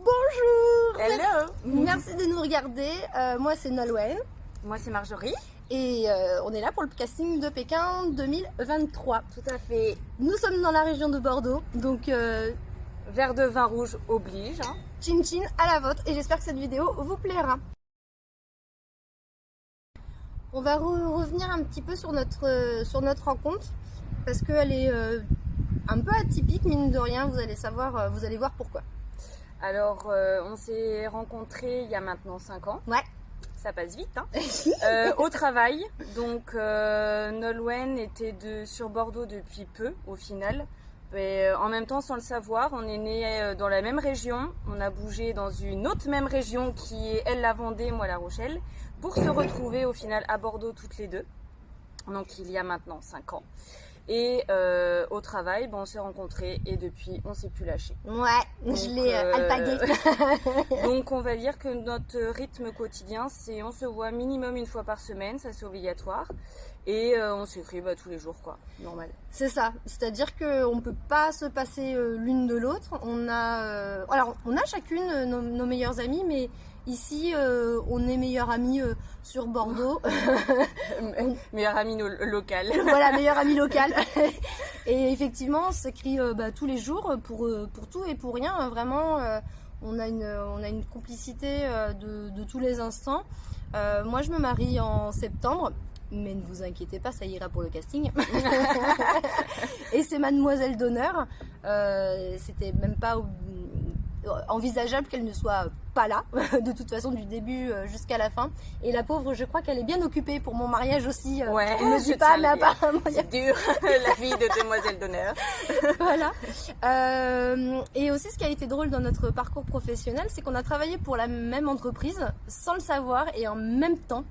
Bonjour! Hello! Merci de nous regarder. Moi, c'est Nolwenn. Moi, c'est Marjorie. Et on est là pour le casting de Pékin 2023. Tout à fait. Nous sommes dans la région de Bordeaux. Donc, Verre de vin rouge oblige. chin chin à la vôtre. Et j'espère que cette vidéo vous plaira. On va revenir un petit peu sur notre rencontre. Parce qu'elle est un peu atypique, mine de rien. Vous allez voir pourquoi. Alors, on s'est rencontrés il y a maintenant 5 ans. Ouais. Ça passe vite, hein. Au travail. Donc, Nolwenn était sur Bordeaux depuis peu, au final. Mais en même temps, sans le savoir, on est nés dans la même région. On a bougé dans une autre même région qui est, elle, la Vendée, moi, la Rochelle, pour se retrouver au final à Bordeaux toutes les deux. Donc, il y a maintenant 5 ans. Et au travail, on s'est rencontrés et depuis, on s'est plus lâché. Ouais, donc, je l'ai alpagué. Donc, on va dire que notre rythme quotidien, c'est on se voit minimum une fois par semaine, ça c'est obligatoire. Et on s'écrit tous les jours, quoi, normal. C'est ça, c'est-à-dire qu'on ne peut pas se passer l'une de l'autre. On a chacune nos meilleures amies, mais ici, on est meilleures amies sur Bordeaux. Meilleure amie locale. Voilà, meilleure amie locale. Et effectivement, on s'écrit tous les jours pour tout et pour rien. Vraiment, on a une complicité de tous les instants. Moi, je me marie en septembre. Mais ne vous inquiétez pas, ça ira pour le casting. Et c'est mademoiselle d'honneur. C'était même pas envisageable qu'elle ne soit pas là, de toute façon, du début jusqu'à la fin. Et la pauvre, je crois qu'elle est bien occupée pour mon mariage aussi. Ouais, on ne dit pas, mais apparemment... C'est dur, la vie de demoiselle d'honneur. Voilà. Et aussi, ce qui a été drôle dans notre parcours professionnel, c'est qu'on a travaillé pour la même entreprise, sans le savoir, et en même temps.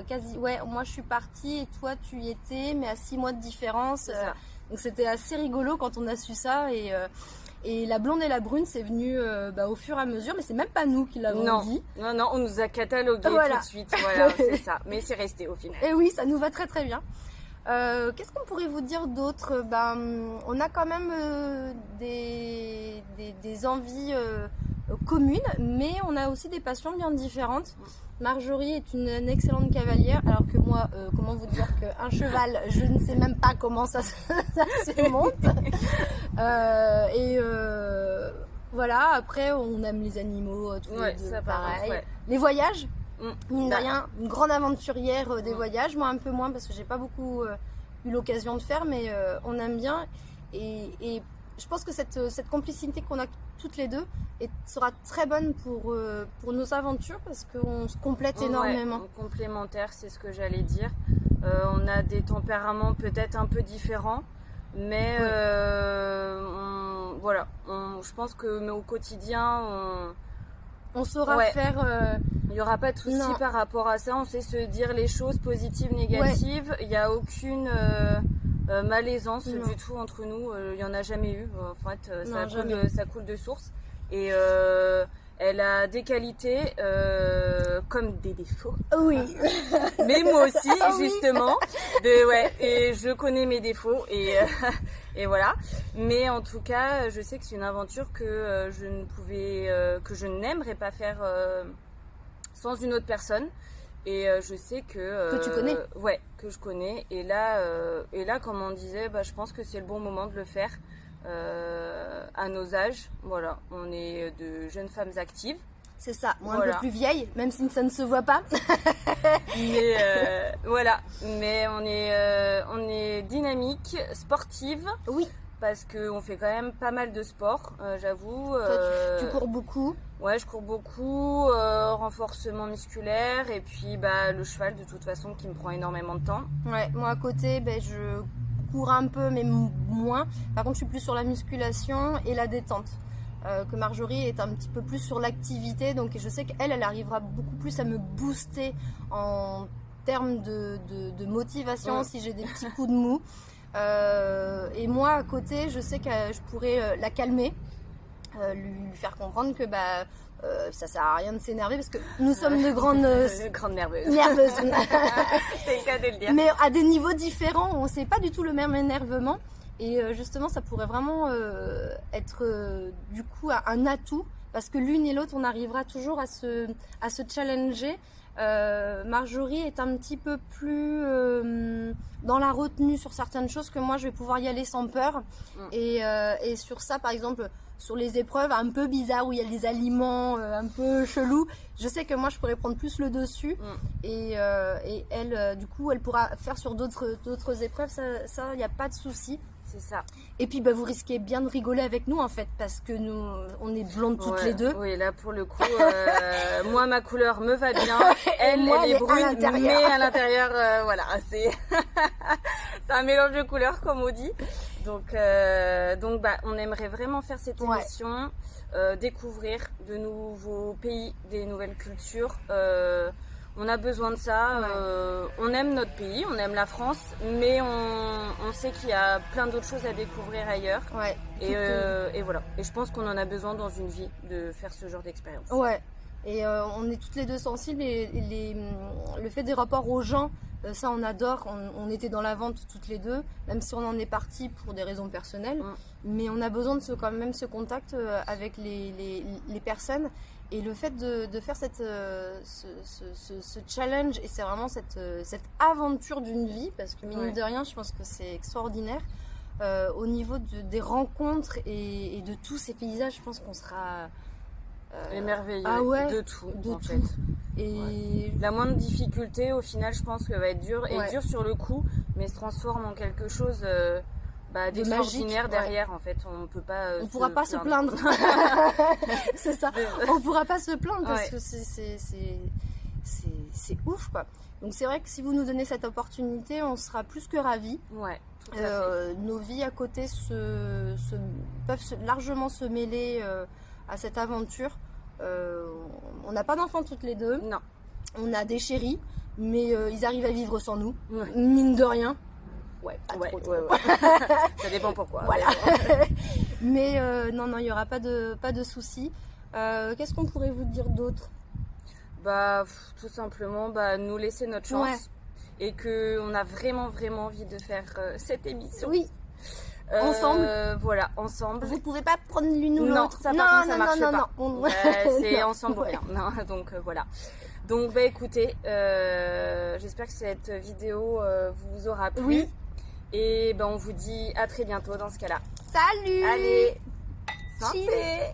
Quasi, ouais, moi je suis partie et toi tu y étais, mais à 6 mois de différence. Donc c'était assez rigolo quand on a su ça. Et la blonde et la brune, c'est venu au fur et à mesure, mais c'est même pas nous qui l'avons dit. Non, on nous a catalogué tout de suite. Voilà, c'est ça. Mais c'est resté au final. Et oui, ça nous va très très bien. Qu'est-ce qu'on pourrait vous dire d'autre? On a quand même des envies communes, mais on a aussi des passions bien différentes. Marjorie est une excellente cavalière, alors que moi, comment vous dire qu'un cheval, je ne sais même pas comment ça se monte. Voilà, après on aime les animaux, tous les deux, ça, pareil. Ouais. Les voyages, mine de rien, une grande aventurière des voyages, moi un peu moins parce que j'ai pas beaucoup eu l'occasion de faire, mais on aime bien. Et je pense que cette complicité qu'on a toutes les deux sera très bonne pour nos aventures parce qu'on se complète énormément. Ouais, complémentaire, c'est ce que j'allais dire. On a des tempéraments peut-être un peu différents, mais voilà. Je pense que au quotidien, on saura faire. Il n'y aura pas de souci par rapport à ça. On sait se dire les choses positives, négatives. Il n'y a aucune malaisance du tout entre nous. Il n'y en a jamais eu. En fait, ça coule de source. Et elle a des qualités comme des défauts. Oui. Mais moi aussi, justement. Et je connais mes défauts et voilà. Mais en tout cas, je sais que c'est une aventure que je n'aimerais pas faire sans une autre personne. Et je sais que tu connais. Ouais, que je connais. Et là, comme on disait, je pense que c'est le bon moment de le faire. À nos âges, voilà, on est de jeunes femmes actives. C'est ça, moi un peu plus vieille, même si ça ne se voit pas. Mais voilà, mais on est dynamique, sportive. Oui. Parce qu'on fait quand même pas mal de sport, j'avoue. Toi, tu cours beaucoup. Ouais, je cours beaucoup, renforcement musculaire et puis le cheval de toute façon qui me prend énormément de temps. Ouais, moi à côté, je cours un peu mais moins. Par contre, je suis plus sur la musculation et la détente. Que Marjorie est un petit peu plus sur l'activité, donc je sais qu'elle arrivera beaucoup plus à me booster en termes de motivation si j'ai des petits coups de mou. Et moi à côté, je sais que je pourrais la calmer, lui faire comprendre que ça sert à rien de s'énerver parce que nous sommes de grandes nerveuses. C'est le cas de le dire. Mais à des niveaux différents, on ne sait pas du tout le même énervement. Et justement, ça pourrait vraiment être du coup un atout parce que l'une et l'autre, on arrivera toujours à se challenger. Marjorie est un petit peu plus dans la retenue sur certaines choses que moi je vais pouvoir y aller sans peur. Et sur ça, par exemple, sur les épreuves un peu bizarres où il y a des aliments un peu chelous, je sais que moi je pourrais prendre plus le dessus. Et elle, du coup, elle pourra faire sur d'autres épreuves, ça il n'y a pas de souci. C'est ça. Et puis vous risquez bien de rigoler avec nous en fait, parce que nous on est blondes toutes les deux. Oui, là pour le coup, moi ma couleur me va bien, elle est brune, mais à l'intérieur, voilà, c'est un mélange de couleurs comme on dit. Donc on aimerait vraiment faire cette émission, découvrir de nouveaux pays, des nouvelles cultures. On a besoin de ça, on aime notre pays, on aime la France, mais on sait qu'il y a plein d'autres choses à découvrir ailleurs. Et voilà. Et je pense qu'on en a besoin dans une vie de faire ce genre d'expérience. Ouais. Et on est toutes les deux sensibles et le fait des rapports aux gens, ça on adore. On était dans la vente toutes les deux, même si on en est parti pour des raisons personnelles. Mais on a besoin de quand même ce contact avec les personnes. Et le fait de faire ce challenge, et c'est vraiment cette aventure d'une vie, parce que mine de rien, je pense que c'est extraordinaire. Au niveau des rencontres et de tous ces paysages, je pense qu'on sera émerveillé de tout, en fait. Et la moindre difficulté, au final, je pense que va être dur, et dur sur le coup, mais se transforme en quelque chose d'extraordinaire derrière. En fait, on peut pas. On pourra pas se plaindre. C'est ça. On pourra pas se plaindre parce que c'est ouf, quoi. Donc c'est vrai que si vous nous donnez cette opportunité, on sera plus que ravis. Ouais. Tout à fait. Nos vies à côté peuvent largement se mêler à cette aventure. On n'a pas d'enfants toutes les deux. Non. On a des chéris, mais ils arrivent à vivre sans nous, mine de rien. Pas trop. Ça dépend pourquoi. Voilà. Mais non, il n'y aura pas de soucis. Qu'est-ce qu'on pourrait vous dire d'autre? Tout simplement, nous laisser notre chance. Et qu'on a vraiment, vraiment envie de faire cette émission. Oui. Ensemble. Voilà, ensemble. Vous ne pouvez pas prendre l'une ou l'autre. Ça marche pas. C'est ensemble ou rien. Donc voilà. Donc écoutez, j'espère que cette vidéo vous aura plu. Oui. Et on vous dit à très bientôt dans ce cas-là. Salut. Allez, santé.